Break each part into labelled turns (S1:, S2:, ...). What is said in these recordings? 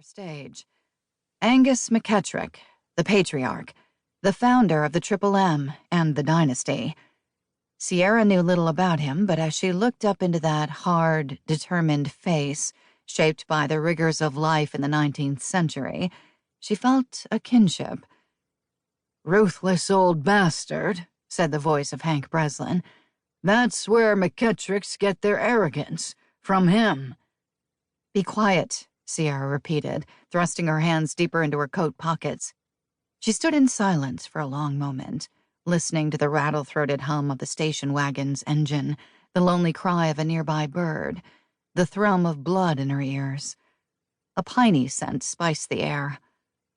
S1: stage. Angus McKettrick, the patriarch, the founder of the Triple M and the dynasty. Sierra knew little about him, but as she looked up into that hard, determined face, shaped by the rigors of life in the 19th century, she felt a kinship.
S2: "Ruthless old bastard," said the voice of Hank Breslin. "That's where McKettricks get their arrogance, from him."
S1: "Be quiet," Sierra repeated, thrusting her hands deeper into her coat pockets. She stood in silence for a long moment, listening to the rattle-throated hum of the station wagon's engine, the lonely cry of a nearby bird, the thrum of blood in her ears. A piney scent spiced the air.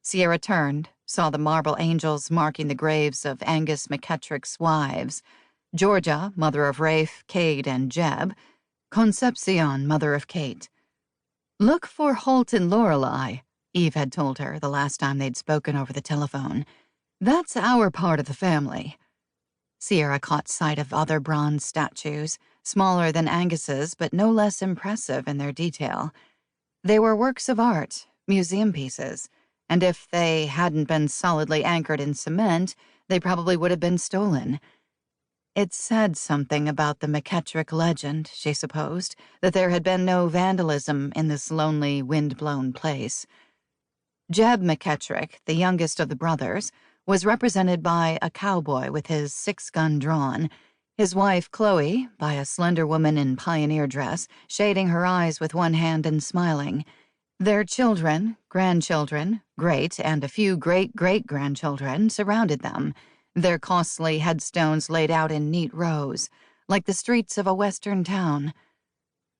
S1: Sierra turned, saw the marble angels marking the graves of Angus McKettrick's wives, Georgia, mother of Rafe, Cade, and Jeb, Concepcion, mother of Kate. "Look for Holt and Lorelei," Eve had told her the last time they'd spoken over the telephone. "That's our part of the family." Sierra caught sight of other bronze statues, smaller than Angus's but no less impressive in their detail. They were works of art, museum pieces, and if they hadn't been solidly anchored in cement, they probably would have been stolen. It said something about the McKettrick legend, she supposed, that there had been no vandalism in this lonely, wind-blown place. Jeb McKettrick, the youngest of the brothers, was represented by a cowboy with his 6-gun drawn, his wife, Chloe, by a slender woman in pioneer dress, shading her eyes with one hand and smiling. Their children, grandchildren, great, and a few great-great-grandchildren surrounded them, their costly headstones laid out in neat rows, like the streets of a western town.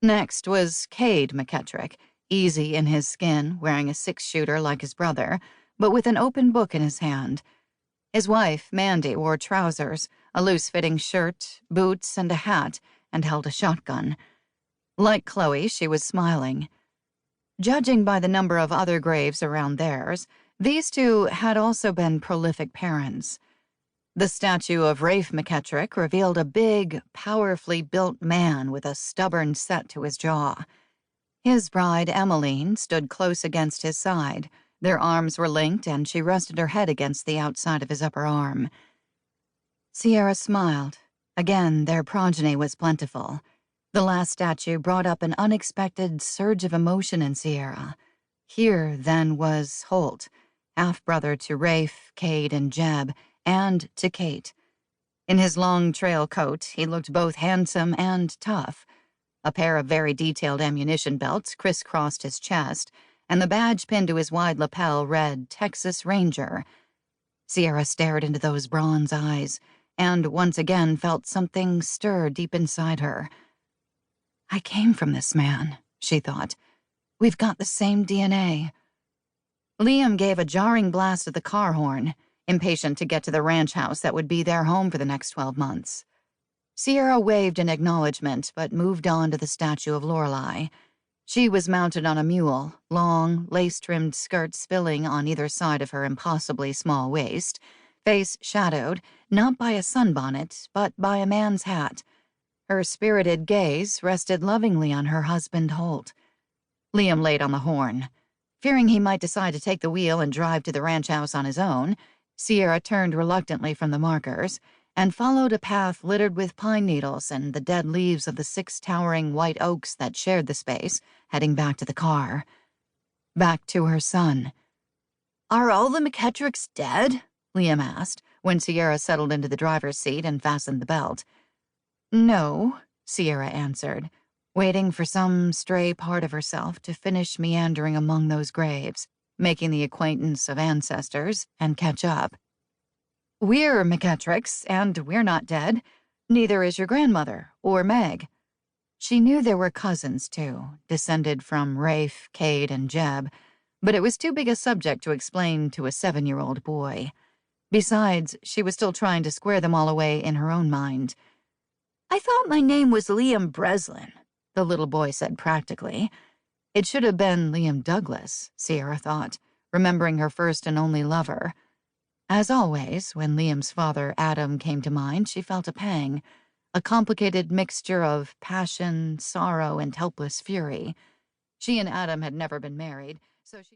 S1: Next was Cade McKettrick, easy in his skin, wearing a 6-shooter like his brother, but with an open book in his hand. His wife, Mandy, wore trousers, a loose-fitting shirt, boots, and a hat, and held a shotgun. Like Chloe, she was smiling. Judging by the number of other graves around theirs, these two had also been prolific parents. The statue of Rafe McKettrick revealed a big, powerfully built man with a stubborn set to his jaw. His bride, Emmeline, stood close against his side. Their arms were linked, and she rested her head against the outside of his upper arm. Sierra smiled. Again, their progeny was plentiful. The last statue brought up an unexpected surge of emotion in Sierra. Here, then, was Holt, half-brother to Rafe, Cade, and Jeb, and to Kate. In his long trail coat, he looked both handsome and tough. A pair of very detailed ammunition belts crisscrossed his chest, and the badge pinned to his wide lapel read Texas Ranger. Sierra stared into those bronze eyes, and once again felt something stir deep inside her. "I came from this man," she thought. "We've got the same DNA." Liam gave a jarring blast of the car horn, impatient to get to the ranch house that would be their home for the next 12 months. Sierra waved in acknowledgement, but moved on to the statue of Lorelei. She was mounted on a mule, long, lace-trimmed skirt spilling on either side of her impossibly small waist, face shadowed, not by a sunbonnet, but by a man's hat. Her spirited gaze rested lovingly on her husband, Holt. Liam laid on the horn. Fearing he might decide to take the wheel and drive to the ranch house on his own, Sierra turned reluctantly from the markers and followed a path littered with pine needles and the dead leaves of the 6 towering white oaks that shared the space, heading back to the car. Back to her son. "Are all the McKettricks dead?" Liam asked, when Sierra settled into the driver's seat and fastened the belt. "No," Sierra answered, waiting for some stray part of herself to finish meandering among those graves, making the acquaintance of ancestors, and catch up. "We're McKettricks, and we're not dead. Neither is your grandmother, or Meg." She knew there were cousins, too, descended from Rafe, Cade, and Jeb, but it was too big a subject to explain to a 7-year-old boy. Besides, she was still trying to square them all away in her own mind. "I thought my name was Liam Breslin," the little boy said practically. It should have been Liam Douglas, Sierra thought, remembering her first and only lover. As always, when Liam's father, Adam, came to mind, she felt a pang, a complicated mixture of passion, sorrow, and helpless fury. She and Adam had never been married, so she